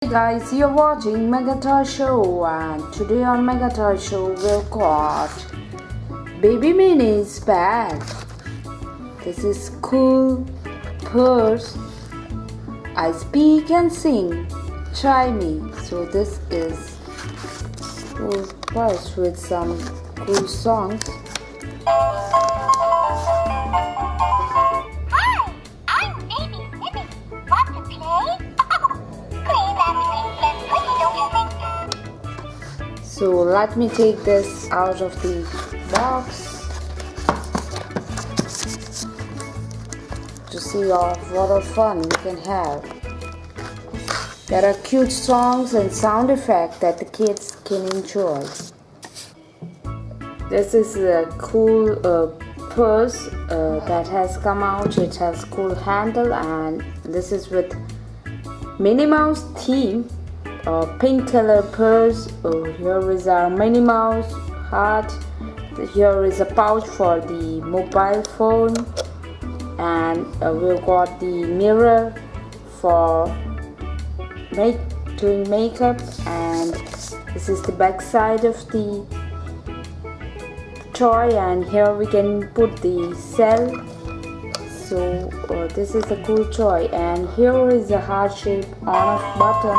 Hey guys, you're watching Mega Toy Show, and today on Mega Toy Show we've got Baby Minnie's bag. This is cool purse. I speak and sing, try me. So this is cool purse with some cool songs. So let me take this out of the box to see what all fun we can have. There are cute songs and sound effects that the kids can enjoy. This is a cool purse that has come out. It has cool handle, and this is with Minnie Mouse theme. Pink color purse. Here is our Minnie Mouse heart. Here is a pouch for the mobile phone, and we've got the mirror for doing makeup, and this is the back side of the toy, and here we can put the cell. So this is a cool toy, and here is a heart-shaped on-off button.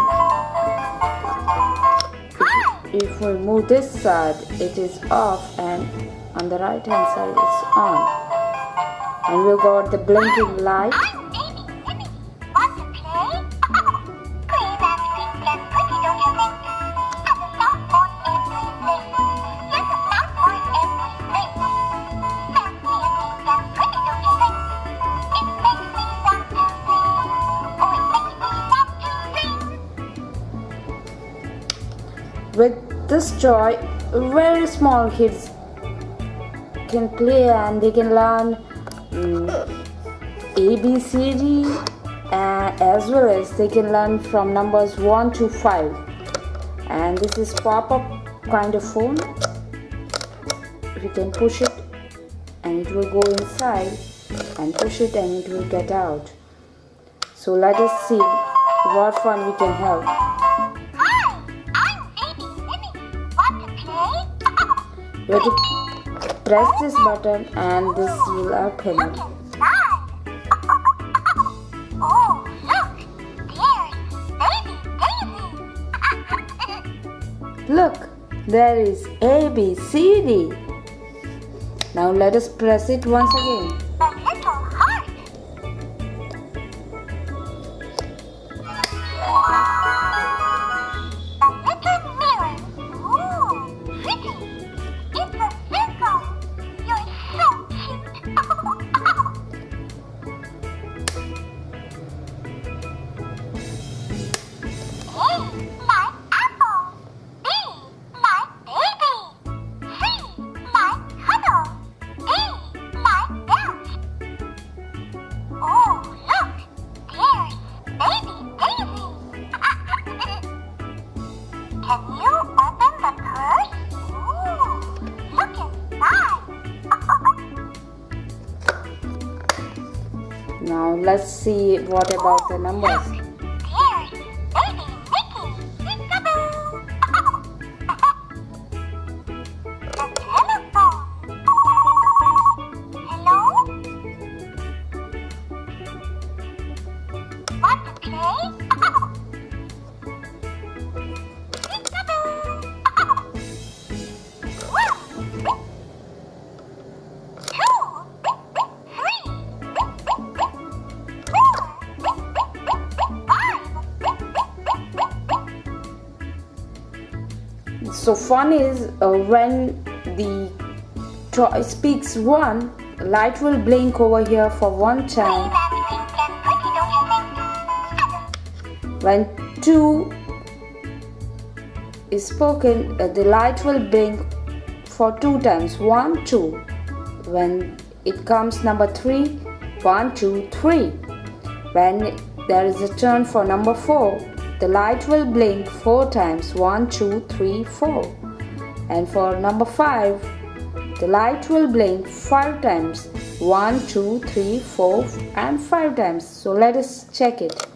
If we move this side, it is off, and on the right hand side it's on. And we've got the blinking light. With this toy, very small kids can play, and they can learn ABCD, as well as they can learn from numbers 1 to 5. And this is pop-up kind of phone. We can push it and it will go inside, and push it and it will get out. So let us see what fun we can have. You have to press this button and this will open. Oh, look, there is A, B, C, D. Now let us press it once again. A little heart. A little mirror. Ooh, pretty. It's a circle. You're so cute. A like apple. B like baby. C like cuddle. D like dance. Oh, look. There's baby Daisy. Can you open the purse? Ooh, look inside. Now let's see what about the numbers. Look, there's baby Mickey. Peekaboo. The telephone. Hello? Want to play? Peekaboo. 1, 2, 3, 4, 5. So fun is when the toy speaks 1, light will blink over here for 1 time. When 2 is spoken, the light will blink for 2 times. 1, 2. When it comes number 3, 1, 2, 3. When there is a turn for number 4, the light will blink 4 times. 1, 2, 3, 4. And for number 5, the light will blink 5 times. 1, 2, 3, 4 and 5 times. So let us check it.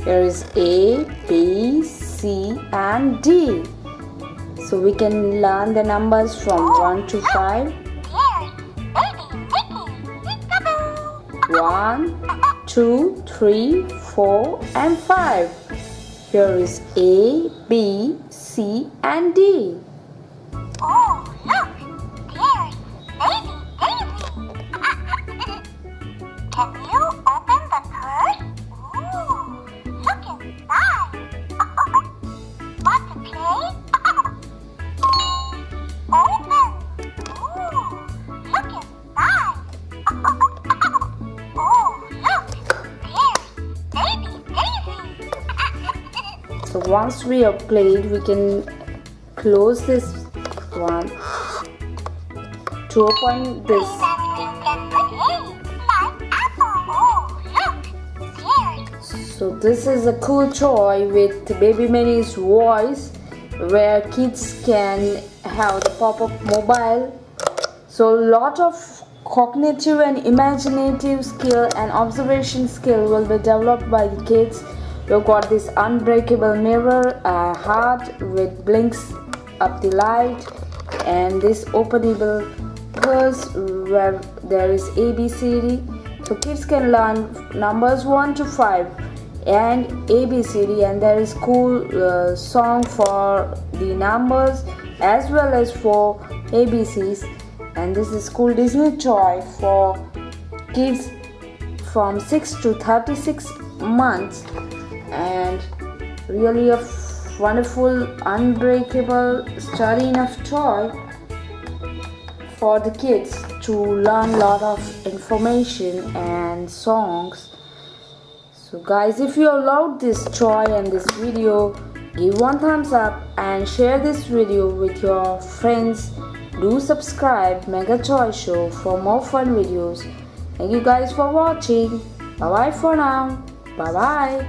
Here is A, B, C and D. So we can learn the numbers from 1 to 5. Here's baby Mickey. 1, 2, 3, 4 and 5. Here is A, B, C and D. Oh, look! There's baby Daisy. Can you open the purse? Ooh, look inside. Want to play? Open. Ooh, look inside. Oh, look! There's baby Daisy. So once we have played, we can close this one to open this. So this is a cool toy with baby Minnie's voice, where kids can have the pop-up mobile. So a lot of cognitive and imaginative skill and observation skill will be developed by the kids. We've got this unbreakable mirror, a heart with blinks up the light, and this openable purse where there is ABCD. So kids can learn numbers 1 to 5 and ABCD, and there is cool song for the numbers as well as for ABCs. And this is cool Disney toy for kids from 6 to 36 months, and really a wonderful unbreakable sturdy enough toy for the kids to learn a lot of information and songs. So guys, if you loved this toy and this video, give one thumbs up and share this video with your friends. Do subscribe Mega Toy Show for more fun videos. Thank you guys for watching. Bye bye for now. Bye bye.